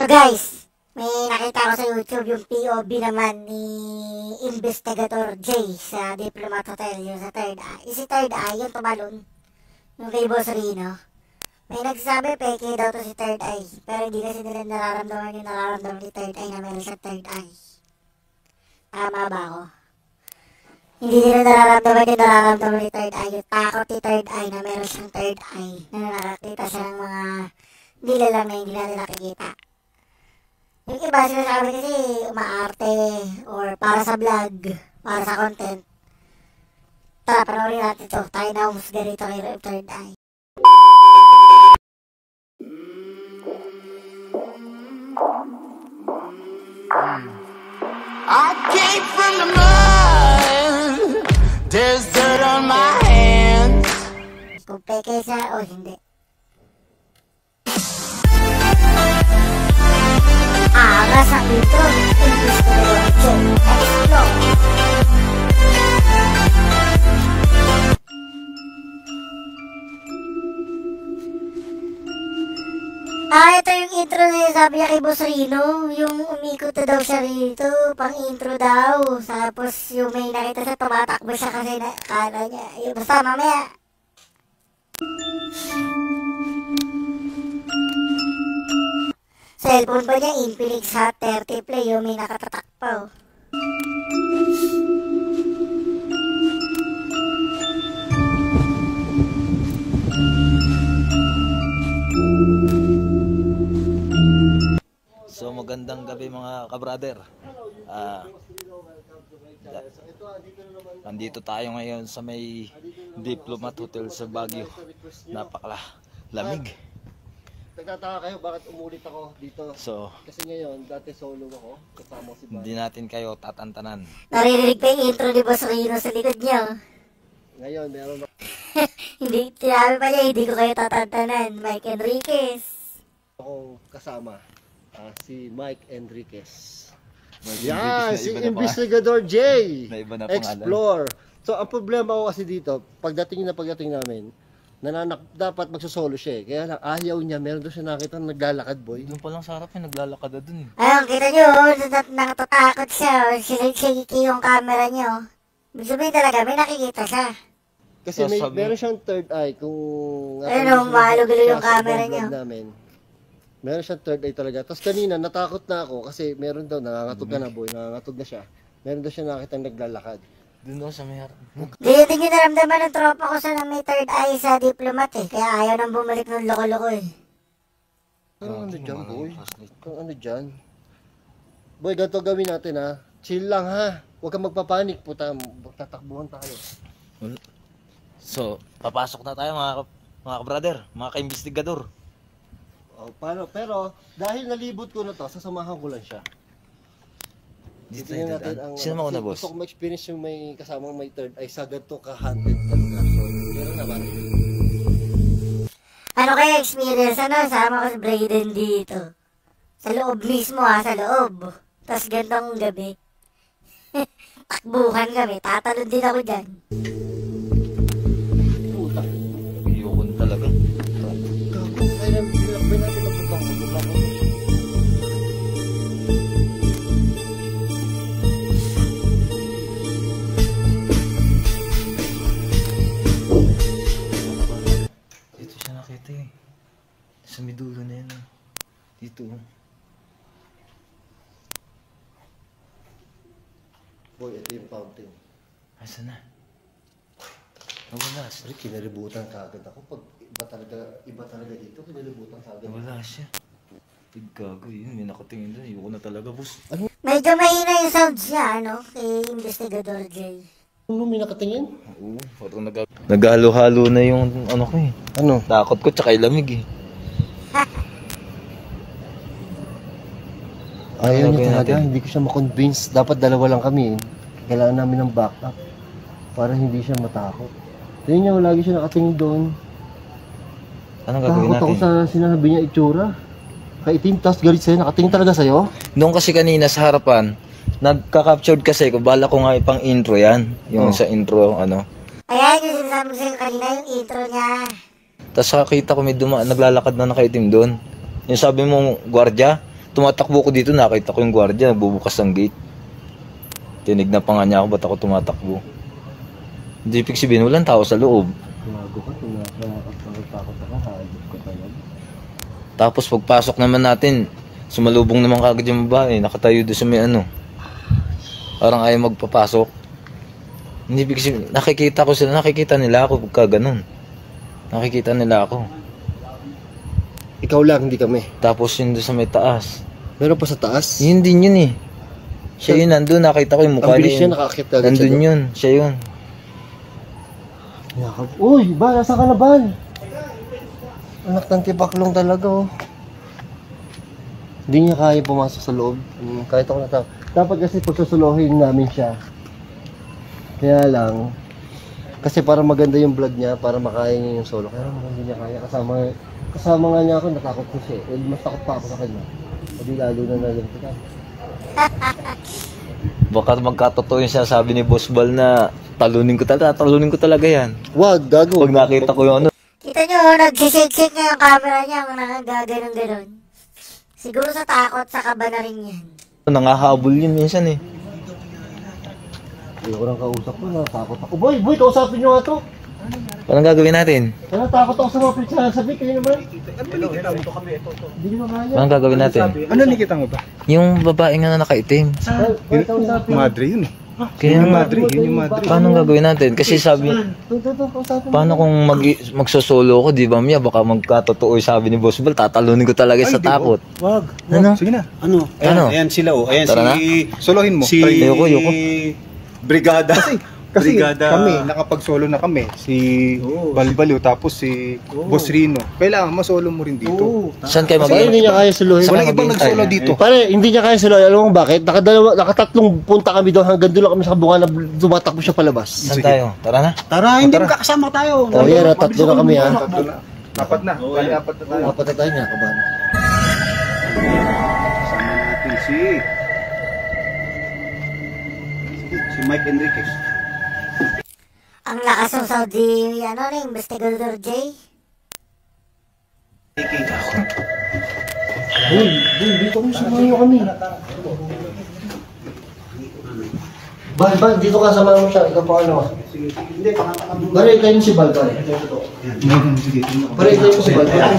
So guys, may nakita ko sa YouTube yung POV naman ni Investigator J sa Diplomat Hotel, yung sa Third Eye. Si Third Eye, yung tumalon, yung kay Boss Rino. May nagsasabi, peke daw to si Third Eye. Pero hindi kasi nila nararamdaman yung nararamdaman ni Third Eye na meron siyang Third Eye. Tama ba ako? Hindi nila nararamdaman yung nararamdaman ni Third Eye. Yung takot ni Third Eye na meron siyang Third Eye. Na nakakita siya ng mga nilalang na hindi natin nakikita. Yung iba sinasabi kasi umaarte or para sa vlog, para sa content. Tara, panoorin natin ito. Tayo na umusga rito kay Third Eye. I came from the mud. There's dirt on my hands. Kung peke siya o hindi. Angas ang intro. Investigator J. Explore. Ito yung intro na sabi niya kay Boss Rino. Yung umikot na daw siya rito. Pang intro daw. Tapos yung may nakita siya, tumatakbo siya kasi kala niya. Yung basta mamaya. Cellphone pa niya, Infinix Hot 30 Play. Yung may nakatatak pa. So magandang gabi mga kabrader. Nandito tayo ngayon sa may Diplomat Hotel sa Baguio. Lamig. Nagtataka kayo bakit umulit ako dito. So, kasi ngayon, dati solo ako, kasama si Bar. hindi natin kayo tatantanan. Naririnig pa yung intro ni Boss Rino sa likod niya. Ngayon, meron ako. Hindi, tinabi pa niya, hindi ko kayo tatantanan. Mike Enriquez. Akong kasama, si Mike Enriquez. Yan, Si Investigator J. Na iba na pangalan. Explore. So, ang problema ko kasi dito, pagdating namin, dapat magsosolo siya eh. Kaya lang, ayaw niya, meron doon siya nakita naglalakad, boy. Doon pa lang sa harap niya, naglalakad na doon eh. Ayun, kita nyo, natatakot siya. Sinigiki yung camera nyo. Ibig sabihin talaga, may nakikita siya. Kasi meron siyang third eye. Kung ayun, mahalo-gulo yung camera niya. Meron siyang third eye talaga. Tapos kanina, natakot na ako kasi meron daw, nangangatog ka na, boy. Nangangatog na siya. Meron daw siya nakita naglalakad. Doon daw sa may harap. Hindi nyo naramdaman ng tropa ko sa may third eye sa Diplomat eh. Kaya ayaw nang bumalik ng loko-loko eh. Ano dyan, boy? Ano dyan? Boy, ganito gawin natin ha. Chill lang ha. Huwag kang magpapanik. Puta, tatakbuhan tayo. So, papasok na tayo mga kabrader, mga kaimbestigador. Oh, paano? Pero, dahil nalibot ko na to, sasamahan ko lang siya. Dito natin ang... Sino mauna, boss? Gusto ko ma-experience yung may kasamang may third eye sa ganito ka-hunted talaga. So, meron naman. Ano kaya experience? Sama ko si Brayden dito. Sa loob mismo ha, sa loob. Tapos gandang gabi. Takbuhan kami, tatalon din ako dyan. Puta. Iyokon talaga. Gago, kaya nilakbay natin magpapakot. Dito siya nakita eh. Sa midulo na yan eh. Dito. Boy, ito yung fountain. Asa na? Nawala siya. Sorry, kinalibutan ka agad ako. Pag iba talaga dito, kinalibutan ka agad. Nawala siya. Gago yun, may nakatingin doon. Iyoko na talaga, boss. Medyo mahina yung sounds niya, kay Investigator J. Ano, may nakatingin? Oo, parang naghalo-halo na yung ano ko eh. Ano? Takot ko tsaka lamig eh. Ayaw niya talaga, natin? hindi ko siya makonvince. Dapat dalawa lang kami. Kailangan namin ng backup para hindi siya matakot. Tingnan niya, lagi siya nakatingin doon. Anong gagawin Takot ako natin? sa sinabi niya itsura. Kaitim, tapos galit sa'yo. Nakatingin talaga sa'yo. Noong kasi kanina sa harapan, nagka-captured kasi ko, bala ko nga ipang intro yan. Yung sa intro, ano. Ayan yung sinasabi ko sa'yo kanina, yung intro niya. Tapos nakakita ko may naglalakad na nakaitim doon. Yung sabi mo, gwardiya, tumatakbo ko dito, nakita ko yung gwardiya, nagbubukas ng gate. Tinignan pa nga niya ako, ba't ako tumatakbo? Hindi ibig sabihin, walang tao sa loob. Gago ka, takot ako, halit ko talaga. Tapos pagpasok naman natin, sumalubong naman kagad yung babae, nakatayo doon sa may ano. Parang ayaw magpapasok. Hindi ibig sabihin, nakikita ko sila, nakikita nila ako pagka ganun. Nakikita nila ako. Ikaw lang, hindi kami. Tapos yun doon sa may taas. Meron pa sa taas? Yun din yun eh. Siya yun, nandun, nakita ko yung mukha Ang bilis niya. niya, nakakit agad siya Nandun doon. yun, siya yun. Yakap. Uy, Bal, nasa ka na, Bal? Anak ng tibaklong talaga, oh. Hindi niya kaya pumasok sa loob. Kahit ako natawa. Dapat kasi pagsusuluhin namin siya. Kaya lang, kasi para maganda yung vlog niya, para makaya niya yung solo. Kaya naman hindi niya kaya. Kasama nga niya ako, natakot ko siya. Eh, mas takot pa ako sa kanya. Hindi lalo na nalantikan. Baka magkatotoo yung sinasabi ni Boss Bal na talunin ko talaga yan. Wag, gago. Pag nakita ko yung ano, Kita nyo, nagsishake-shake nga yung camera niya, nagaganon-ganon. Siguro sa takot, sa kaba na rin yan. nangahabol yun minsan eh. Ayoko nang kausap ko, natakot ako. Boy, kausapin nyo nga to. Anong gagawin natin? Natakot ako sa mga pinagsasabi, kayo naman. Hindi nyo kaya. Anong gagawin natin? Ano nakita mo ba? Yung babae nga na nakaitim. Boy, kausapin. Madre yun eh. Kaya Yun yung nga, madre, yun yung madre. paano gagawin natin? Kasi sabi, Kausapin. paano kung magsosolo ko, di ba Mia? Baka magkatotoo yung sabi ni Boss Bal, tatalunin ko talaga sa Ay, di takot. Wag. Ano? Sige na. Ano? Ano? Ayan sila oh. Ayan Tara si Solohin mo. si Try. Ayoko. Brigada. Kasi Brigada. kami, nakapag-solo na kami. Si Oo. Balbaliw, tapos si Boss Rino. Kailangan masolo mo rin dito. Oo. Saan kayo Pare, hindi mag niya kaya suluhin. Saan Walang ibang maghihintay? nagsolo dito. Pare, hindi niya kaya suluhin. Alam mo bakit? Nakatatlong punta kami doon. Hanggang doon lang kami sa kabungan na tumatakbo siya palabas. Saan tayo? Tara na. Tara, hindi Tara. magkakasama tayo. Oh, yan. Tatlo na kami, ha. Tatlo na. Apat na. Bali, apat na tayo. Apat na tayo niya, kabahan. Kasama natin si Mike Enriquez. Ang lakas ng Saudi, investigador J. Dito kami, sumayo kami. Bal, dito ka, samahan mo siya. Ikaw pa ano. Hindi, pangatakam mo. Pare, ikaw si Bal, pare. Pare, ikaw si Bal, pare.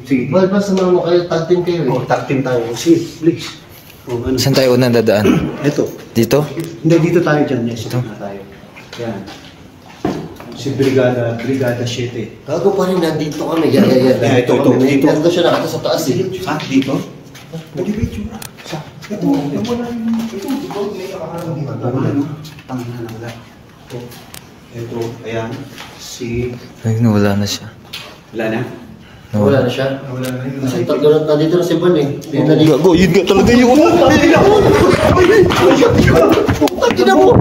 Sige. Bal, samahan mo kayo. Tag team kayo, Oh, tag team tayo. Sige, please. Oh, ano? Saan tayo unang dadaan? Ito. Dito? Hindi, dito tayo dyan. Yes, ito na tayo. Yan. Si Brigada 7. Gago pa rin, nandito kami. Yan. Ito. Nandito siya nakata sa taas, eh. Sa dito? Pwede ba ito? Sa? Ito. Tangina na wala. Ito. Ayan. Si... Ay, nawala na siya. Wala na? Wala na siya. Kasi tatlo na, nandito na si Bal, eh. Gago, yun nga talaga yung Tagina mo!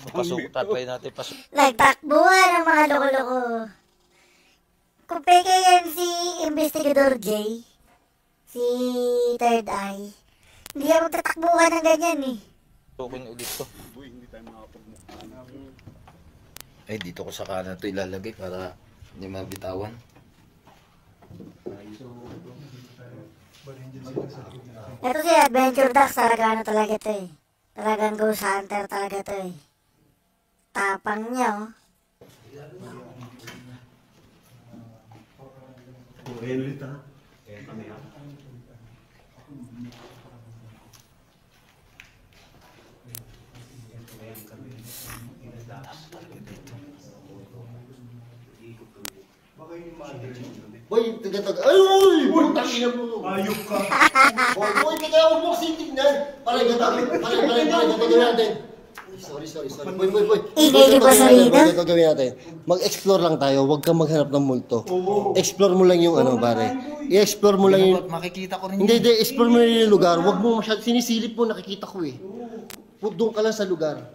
Pasok, tatry natin pasok. Nagtakbuhan ng mga loko-loko. Kung peke yan si Investigador J, si Third Eye, hindi ako tatakbuhan ng ganyan eh. Tukin ulit to. Ay, dito ko sa kanan to ilalagay para hindi mabitawan. Ito si Adventure Ducks, talaga talaga ito eh. Talagang ghost hunter talaga ito eh. Tapang niya oh. Ayan ulit ha. Ayan kami ha. Boy, taga-tag. Ay, uy! Putang ina mo. Ayok ka. Boy, hindi kaya huwag mo kasi tignan. Pare, gagawin natin. Sorry. Boy. Ingay ni Boss Rino. Gagawin natin. Mag-explore lang tayo. Huwag kang maghanap ng multo. Explore mo lang yung ano, pare. I-explore mo lang yung... Makikita ko rin Hindi, explore mo lang yung lugar. Huwag mo masyad... Sinisilip mo, nakikita ko eh. Huwag doon ka lang sa lugar.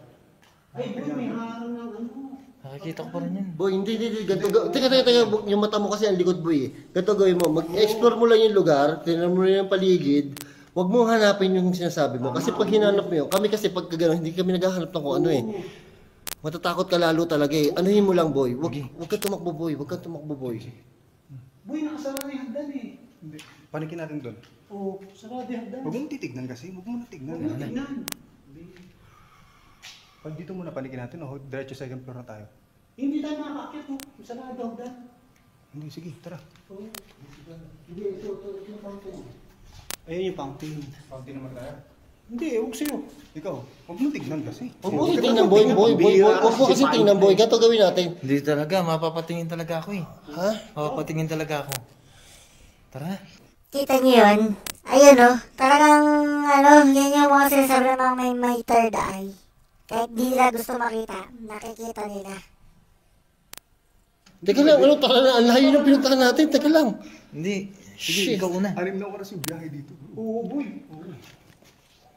Nakikita ko pa rin yun. Boy, hindi. Ganito, teka. Yung mata mo kasi ang likod, boy. Ganito gawin mo. Mag-explore mo lang yung lugar. Tingnan mo lang yung paligid. Huwag mo hanapin yung sinasabi mo. Kasi pag hinanap mo yun, kami kasi pag gano'n, hindi kami naghahanap ng kung ano eh. Matatakot ka lalo talaga eh. Anuhin mo lang, boy. Huwag ka tumakbo, boy. Boy, nakasara na yung hagdan eh. Panikin natin doon. Oo, sarado hagdan. Huwag mong titignan kasi. Huwag mo na tignan. Huwag mo tignan. Pag dito muna panikin natin, diretso second floor na tayo. Hindi tayo makakakit mo. Sarado hagdan. Hindi, sige, tara. Oo. Hindi, ito yung fountain. Ayun yung fountain. Fountain naman tayo. Hindi, huwag sa'yo. Ikaw, huwag mo tignan kasi. Huwag mo tingnan, boy. Huwag mo kasi tingnan, boy. Ganito gawin natin. Hindi talaga, mapapatingin talaga ako eh. Ha? Mapapatingin talaga ako. Tara. Kita niyo yun? Ayun oh, talagang yan yung mga sinasabi ng mga may third eye. Kahit di nila gusto makita, nakikita nila. Teka lang, ano, tara na. Ang layo ng pinuntahan natin. Teka lang. Hindi. Shit. Sige, ikaw una. 6 na oras yung biyahe dito. Oo, boy. Oo.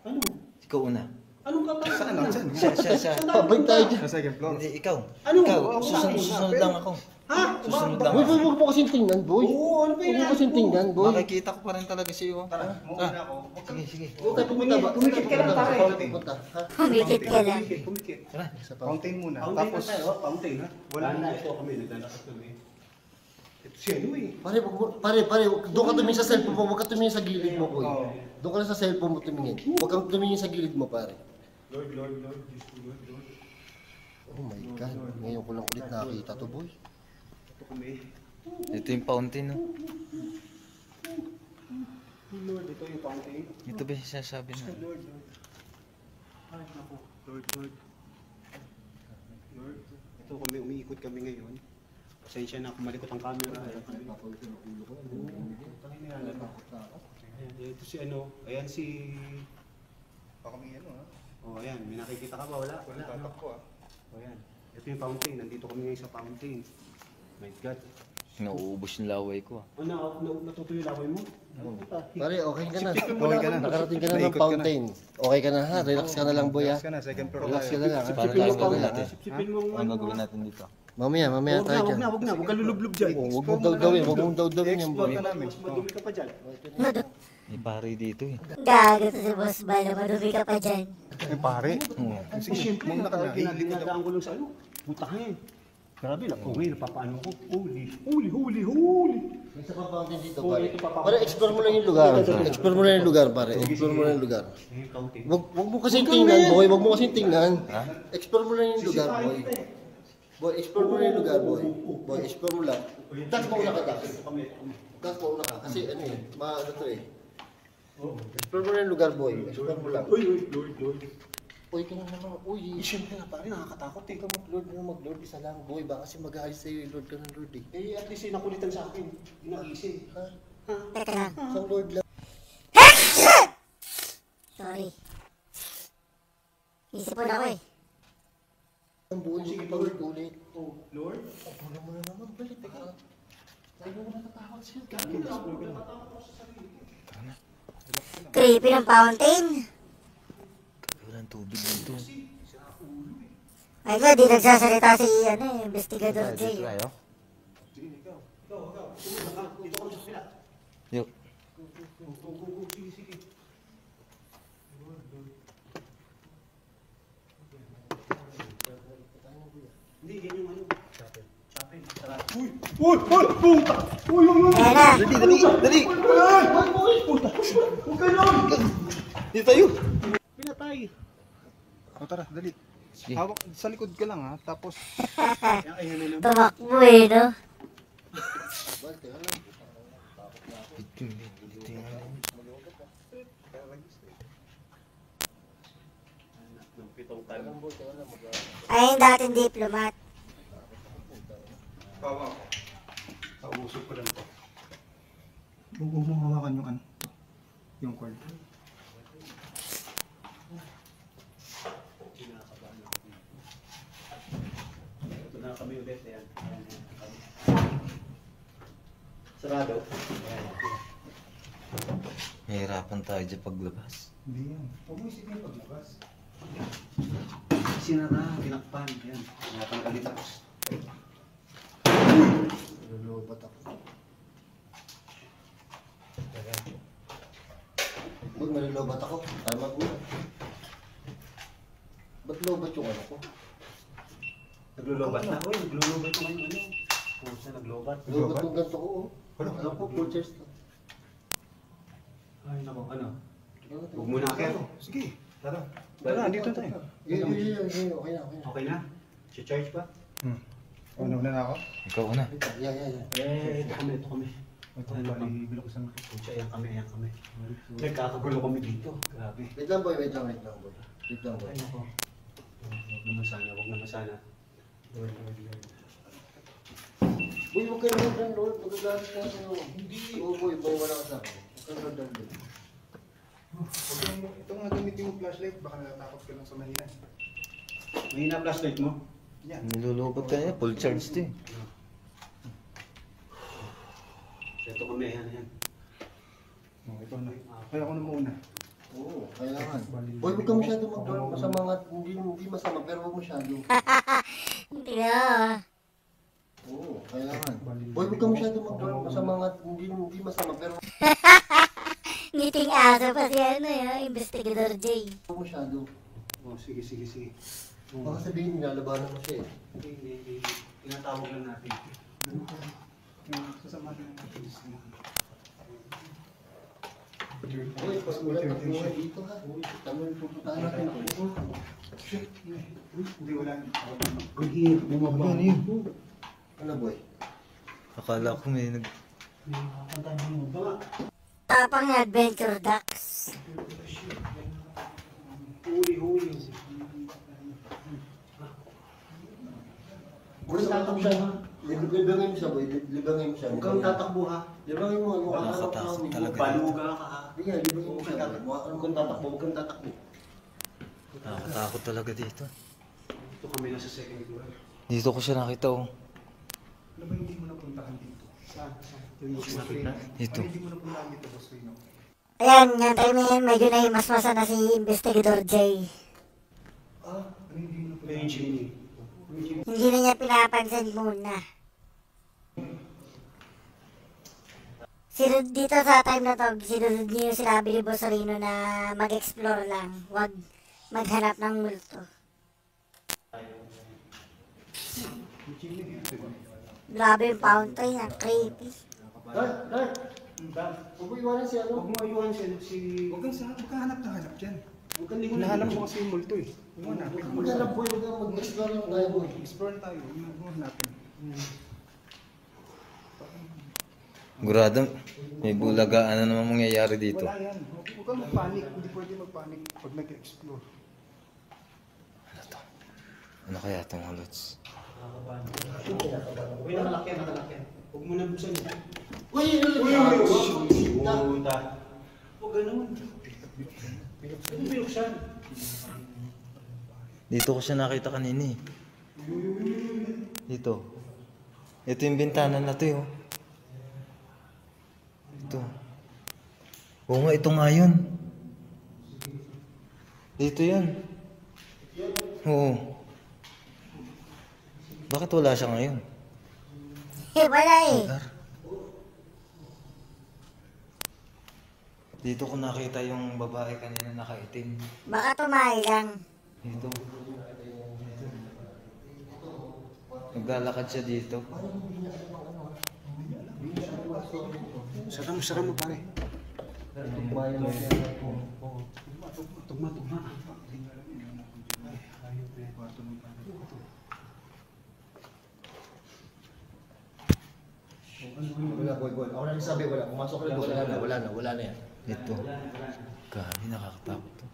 Ano? Ikaw una. Anong kapag? Saan lang? Saan? Siya. Pabalik tayo dyan. Sa second floor. Hindi, ikaw. Ano? Ikaw, Ako susunod lang ako. Ha? Susunod lang Boy, ako. huwag mo kasing tingnan, boy. Oo, ano ba Huwag mo yan? kasing tingnan, boy. Makikita ko pa rin talaga sa'yo. Tara, muna ako. Sige, sige. Huwag tayo pumunta ba? Tumikit ka lang, pare. Pupunta, ha? Kumikit ka lang. Pumikit. Tara. Fountain muna. Fountain Tapos, na tayo, fountain ha? Wala na. Ito kami, naglalakad kami. Ito si ano eh. Pare, doon ka tumingin sa cellphone mo, huwag ka tumingin sa gilid mo, boy. Oo. Doon ka lang sa cellphone mo tumingin. Huwag kang tumingin sa gilid mo, pare. Lord, Diyos ko, Lord. Oh my God, ngayon ko lang ulit nakakita to, boy. Ito kami. Ito yung fountain, no? Lord, ito yung fountain. Ito ba yung sinasabi na? Lord. Ay, naku. Lord. Lord, ito kami, umiikot kami ngayon. Pasensya na, kumalikot ang camera. Ayan, ito si ano, ayan si... baka may ano ha. Oh, ayan, may nakikita ka ba? Wala. Tatak ko ha. Oh, ayan. Ito yung fountain, nandito kami ngayon sa fountain. My God. Nauubos yung laway ko, ah. Natutuyo laway mo? Pare, okay ka na. Okay ka na. Nakarating ka na ng Naikot ka na. fountain. Okay ka na, ha? Relax ka na lang, boy, ha? Relax ka na, second floor Relax ka tayo. na lang, ha? Para Sipsipin tayo mo gagawin pa. natin. Sipsipin mo Ano gagawin natin dito? Mamaya tayo dyan. Huwag kang lulublob dyan. Huwag mong dawdawin, huwag mong dawdawin yan, boy. Explore ka namin. Mas madumi ka pa dyan. May pare dito, eh. Gago to si Boss Bala, madumi ka pa dyan. Eh pare. Oo. Sige, Siyempre, muna ka na. ginadaan ko lang sa ano. Butahin. Grabe na, kung ngayon, napapaano ko. Huli. May isa pa fountain dito, Oo, pare. ito pa, Pare, explore mo lang yung lugar. Explore mo lang yung lugar, pare. Explore mo lang yung lugar. Ayun, fountain. Huwag mo kasing tingnan, boy. Huwag mo kasing tingnan. Explore mo lang yung lugar, boy. Boy, explore mo lang yung lugar, boy. Boy, explore mo lang. Dax, mauna ka, Dax. Dax, mauna ka. Kasi ano eh, ano to eh. Explore mo lang yung lugar, boy. Explore mo lang. Lord. Uy, ka na naman. Uy, Siyempre na, pare, nakakatakot eh. ka mag-Lord na mag-Lord. Isa lang, boy. Baka kasi mag-aalis sa'yo yung Lord ka ng Lord eh. Eh, at least nakulitan sa akin. Ginagisi. Ha? Teka lang. Isang Lord lang. Sorry. Isipon ako eh. Ang buhay mo paulit-ulit. Oh, Lord? Ang buhay mo na naman, balik. Teka lang. Tayo mo natatakot siya. Creepy ng fountain. Walang tubig dito. Ay nga, di nagsasalita si investigador Dito Jay. tayo. Sige, ikaw. Sumunod ka. Dito kami sa kapila. Yo. Go. Sige. Hindi, yan yung ano. Chapel. Tara. Uy! Puta! Uy! Ayan na. Dali! Puta! Huwag kayo lang! Dito tayo! Pinatay! O tara, dali. Sige. Hawak sa likod ka lang ha. Tapos, Ayan na naman. Tumakbo eh, no? Dito yung ano. Pitong tayo. Ay, yung dating diplomat. Kausap ko lang to. huwag mong hawakan yung ano. Yung cord. Kinakabahan ako dito. Ito na kami ulit. Ayan. Sarado. Ayan. Mahirapan tayo dyan paglabas. Hindi yan. Huwag mo isipin yung paglabas. Sinara, tinakpan. Ayan. Tinakpan ka dito. Lulubat ako. Ba't malulubat ako? Tama ko. Ba't lubat yung ano ko? Naglulubat na. Uy, naglulubat ko ngayon. Ano? Pusa, naglubat. Lubat yung ganito ko, oh. Wala. Alam ko, full chest lang. Ay, nako, ano? Huwag muna kayo. Sige, tara. Tara, andito tayo. Okay na. Okay na? Si-charge pa? Ano na ako? Ikaw na. Ito kami. Ito kami, bilok sa mga kutsa. Ayan kami. Nagkakagulo kami dito. Grabe. Wait lang boy. Ay, nako. Huwag naman sana. Lord. Boy, huwag kayo naman, Lord. Magagalit ka sa'yo. Hindi. Oo, boy, wala ka sa akin. Huwag ka naman, Ito nga gamitin mo flashlight, baka natatakot ka lang sa mahina. Mahina flashlight mo? Yan. Nilulubot ka niya. Full charge to eh. Ito kami, yan. Ito na. Kaya ako na muna. Oo, kailangan. Boy, huwag ka masyado masama nga. Hindi masama, pero huwag masyado. Hindi na. Oo, kailangan. Boy, huwag ka masyado masama nga. Hindi masama, pero Ngiting aso pa si Investigador J. huwag masyado. Oh, sige. Baka sabihin, nilalabanan mo siya eh. Hindi. Tinatawag lang natin. Sasamahin natin. Boy, pag wala ka buhay dito ha. Tama yung pupuntahan natin. Hindi, wala. Ang hirap bumaba. Ano boy? Akala ko may Tapang Adventure Ducks. Huli. Boy, tatakbo siya. Libangin mo siya boy. Libangin mo siya. Huwag kang tatakbo ha. Libangin mo. Nakakatakot talaga. Baluga ka ha. Hindi nga, libangin mo siya. Ano kung tatakbo? Huwag kang tatakbo. Nakakatakot talaga dito. Ito kami nasa second floor. Dito ko siya nakita oh. Ano ba hindi mo napuntahan dito? Saan? Dito. Hindi mo napuntahan dito, Boss Rino. Ayan, yung time na yan, medyo nahimasmasa na si Investigador J. Ano hindi mo napuntahan? May Jimmy. Hindi na niya pinapansin muna. Sinunod dito sa time na to, sinunod niyo yung sinabi ni Boss Rino na mag-explore lang, wag maghanap ng multo. Grabe yung fountain, ang creepy. Dart! Huwag mo iwanan si ano? Huwag mo ayuhan si... Huwag kang hanap na hanap dyan. Huwag kang lingon. Hinahanap mo kasi yung multo eh. Huwag mo hanapin. Maghanap boy, mag-explore lang tayo boy. Explore na tayo. Huwag mo hanapin. Gurado, may bulagaan na naman mangyayari dito. Wala yan. Huwag kang mag-panic. Hindi pwede mag-panic pag nag-explore. Ano kaya itong halots? Uy, nakalakyan. Huwag mo na buksan yun. Uy! Puta. Huwag ganun. Ano binuksan? Dito ko siya nakita kanina eh. Dito. Ito yung bintana na to eh. Oh. Ito. Oo nga, ito nga yun. Dito yan. Oo. Bakit wala siya ngayon? Wala eh. Dito ko nakita yung babae kanina nakaitim. Baka tumahay lang. Dito. Naglalakad siya dito. Sara mo pare. Tugma. Wala boy. Ako na sabi wala. Pumasok ka na. Wala na yan. Ito. Grabe, nakakatakot to.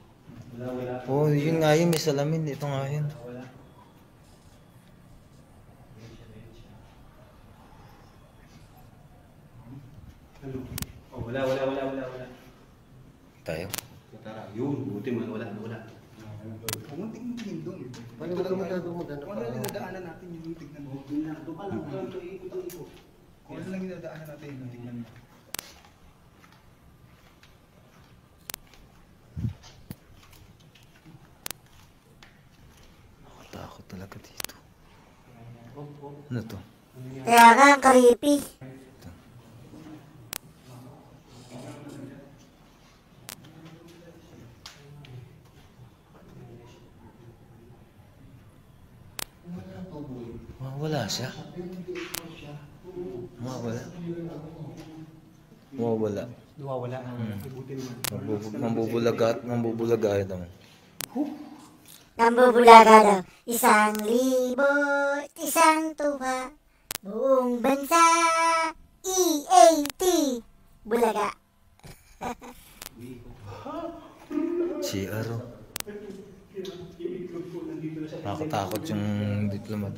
Oh, yun nga yun, may salamin. Ito nga yun. Oh, wala. Tayo. Tara, yun. Buti man, wala. Huwag mong tingin doon. Paano ka magdadong magdadong? Kung ano lang dinadaanan natin, yun yung tignan mo. Doon ka lang. Ikot. Kung ano lang dinadaanan natin, yun yung tignan mo. Nakakatakot talaga dito. Ano to? Kaya nga, ang creepy. Wala siya. Wala. nawawala. Nawawala. Buti naman. Mambubulaga ito. Nambubulaga daw. 1,000, 1 tuwa. Buong bansa. EAT. Bulaga. Si Aro. Nakatakot yung diplomat.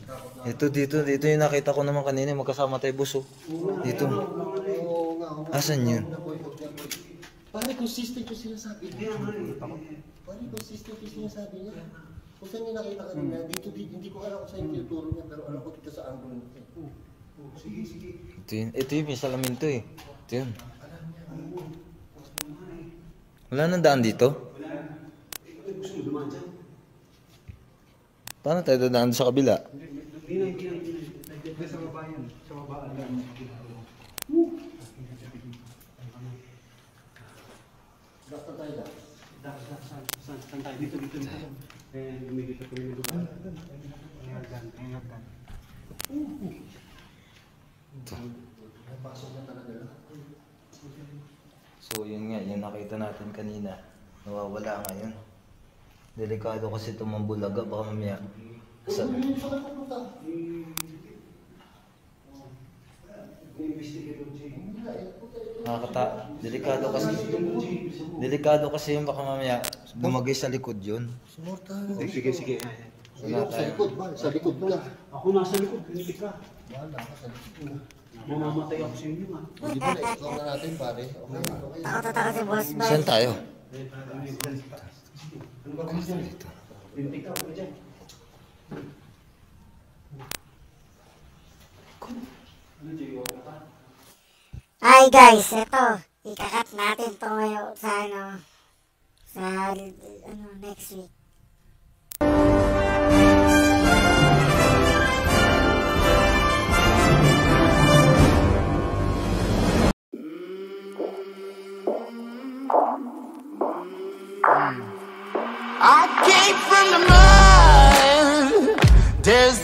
Dito yung nakita ko naman kanina. Magkasama tayo, boss, oh. Dito. Asan yun? Pare, consistent yung sinasabi niya. Pare, consistent yung sinasabi niya. Kung saan niya nakita kanina, dito, hindi ko alam kung saan yung tinuturo niya, pero alam ko dito sa angulo nito. Ito yung may salamin to eh. Ito yun. Wala nang daan dito? Paano tayo dadaan sa kabila? Sa baba yan. Sa baba. Basta tayo lang. Saan tayo? Dito. Lumigit ako yung lugar. Hanggang. Napasok na talaga lang. So yun nga, yung nakita natin kanina. Nawawala ngayon. Delikado kasi tumambulaga. Baka mamaya. Saan ka pupunta? Delikado kasi yung baka mamaya bumagay sa likod yun. Sige. Wala Sa tayo. likod ba? Sa likod ka. Ako nasa likod. Hindi ka. Wala ka sa likod. Mamamatay ako sa inyo, ha? Hindi ba na-explore na natin, pare? Okay. Takot si Boss Bal. Saan tayo? Ano ba gusto dito? Lintik ka ako dyan. Ano, Jay? Okay pa? Hi guys, eto. Ikakat natin to ngayon sa next week. I came from the mud. There's